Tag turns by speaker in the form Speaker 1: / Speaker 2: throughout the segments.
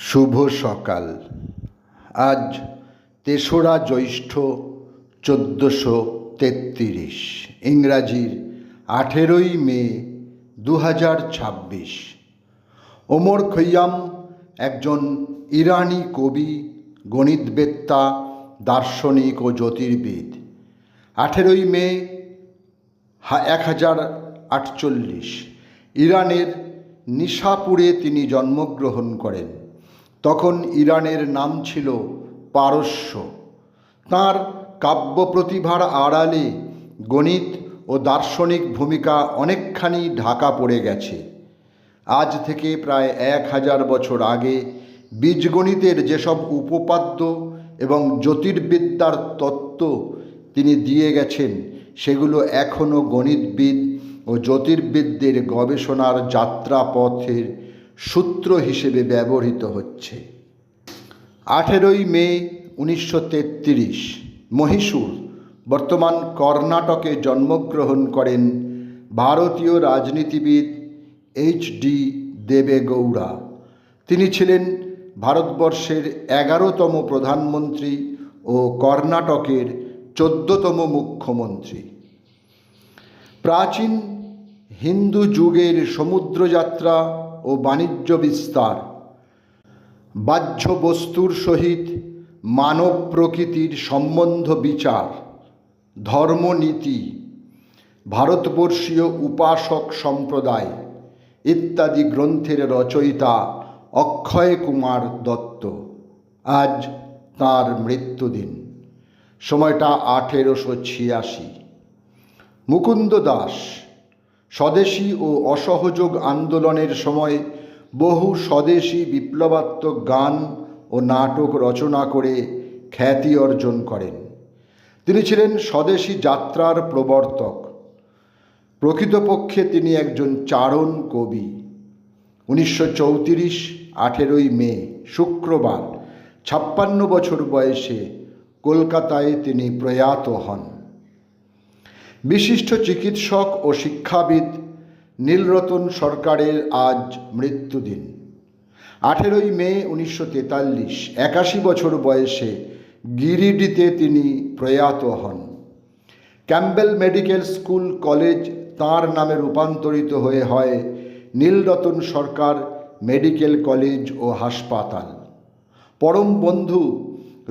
Speaker 1: শুভ সকাল। আজ ৩রা জ্যৈষ্ঠ ১৪৩৩, ইংরাজির ১৮ই মে ২০২৬। ওমর খৈয়াম একজন ইরানি কবি, গণিতবেত্তা, দার্শনিক ও জ্যোতির্বিদ। ১৮ই মে ১০৪৮ ইরানের নিশাপুরে তিনি জন্মগ্রহণ করেন। তখন ইরানের নাম ছিল পারস্য। তাঁর কাব্য প্রতিভার আড়ালে গণিত ও দার্শনিক ভূমিকা অনেকখানি ঢাকা পড়ে গেছে। আজ থেকে প্রায় ১০০০ বছর আগে বীজগণিতের যেসব উপপাদ্য এবং জ্যোতির্বিদ্যার তত্ত্ব তিনি দিয়ে গেছেন, সেগুলো এখনও গণিতবিদ ও জ্যোতির্বিদদের গবেষণার যাত্রাপথের সূত্র হিসেবে ব্যবহৃত হচ্ছে। ১৮ই মে ১৯৩৩ মহীশূর, বর্তমান কর্ণাটকে জন্মগ্রহণ করেন ভারতীয় রাজনীতিবিদ এইচ.ডি. দেবেগৌড়া। তিনি ছিলেন ভারতবর্ষের ১১তম প্রধানমন্ত্রী ও কর্ণাটকের ১৪তম মুখ্যমন্ত্রী। প্রাচীন হিন্দু যুগের সমুদ্রযাত্রা ও বাণিজ্য বিস্তার, বাহ্য বস্তুর সহিত মানব প্রকৃতির সম্বন্ধ বিচার, ধর্মনীতি, ভারতবর্ষীয় উপাসক সম্প্রদায় ইত্যাদি গ্রন্থের রচয়িতা অক্ষয় কুমার দত্ত। আজ তাঁর মৃত্যুদিন। সময়টা ১৮৮৬। মুকুন্দ দাস স্বদেশী ও অসহযোগ আন্দোলনের সময় বহু স্বদেশী বিপ্লবাত্মক গান ও নাটক রচনা করে খ্যাতি অর্জন করেন। তিনি ছিলেন স্বদেশী যাত্রার প্রবর্তক। প্রকৃতপক্ষে তিনি একজন চারণ কবি। ১৯৩৪ ১৮ই মে শুক্রবার ৫৬ বছর বয়সে কলকাতায় তিনি প্রয়াত হন। বিশিষ্ট চিকিৎসক ও শিক্ষাবিদ নীলরতন সরকারের আজ মৃত্যুদিন। ১৮ই মে ১৯৪৩ ৮১ বছর বয়সে গিরিডিতে তিনি প্রয়াত হন। ক্যাম্বেল মেডিকেল স্কুল কলেজ তাঁর নামে রূপান্তরিত হয়ে হয় নীলরতন সরকার মেডিকেল কলেজ ও হাসপাতাল। পরম বন্ধু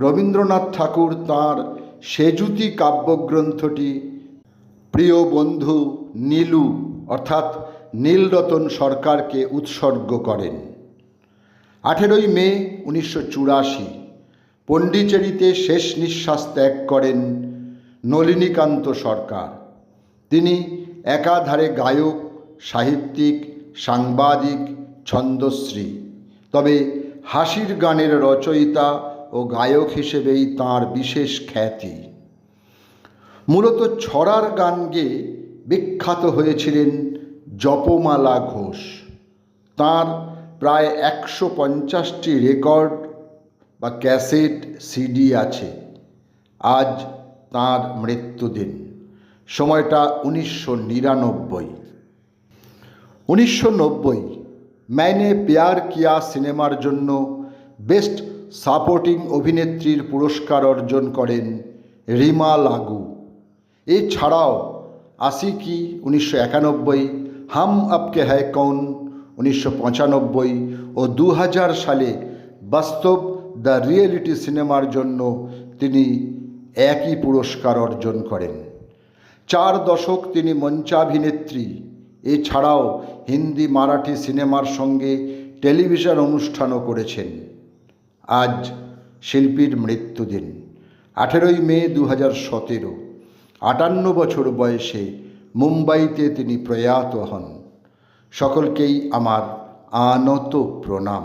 Speaker 1: রবীন্দ্রনাথ ঠাকুর তাঁর সেজুতি কাব্যগ্রন্থটি প্রিয় বন্ধু নীলু অর্থাৎ নীলরতন সরকারকে উৎসর্গ করেন। ১৮ই মে ১৯৮৪ পণ্ডিচেরিতে শেষ নিঃশ্বাস ত্যাগ করেন নলিনীকান্ত সরকার। তিনি একাধারে গায়ক, সাহিত্যিক, সাংবাদিক, ছন্দশ্রী। তবে হাসির গানের রচয়িতা ও গায়ক হিসেবেই তাঁর বিশেষ খ্যাতি। মূলত ছড়ার গান গেয়ে বিখ্যাত হয়েছিলেন জপমালা ঘোষ। তাঁর প্রায় ১৫০টি রেকর্ড বা ক্যাসেট, সিডি আছে। আজ তাঁর মৃত্যুদিন। সময়টা ১৯৯৯। ১৯৯০ मैंने प्यार किया সিনেমার জন্য বেস্ট সাপোর্টিং অভিনেত্রীর পুরস্কার অর্জন করেন রিমা লাগু। এছাড়াও আশিকি ১৯৯১, হাম আপকে হ্যায় কৌন ১৯৯৫ ও ২০০০ সালে বাস্তব দ্য রিয়েলিটি সিনেমার জন্য তিনি একই পুরস্কার অর্জন করেন। ৪ দশক তিনি মঞ্চাভিনেত্রী। এছাড়াও হিন্দি, মারাঠি সিনেমার সঙ্গে টেলিভিশন অনুষ্ঠানও করেছেন। আজ শিল্পীর মৃত্যুদিন। ১৮ই মে ২০১৭ ৫৮ বছর বয়সে মুম্বাইতে তিনি প্রয়াত হন। সকলকেই আমার আনত প্রণাম।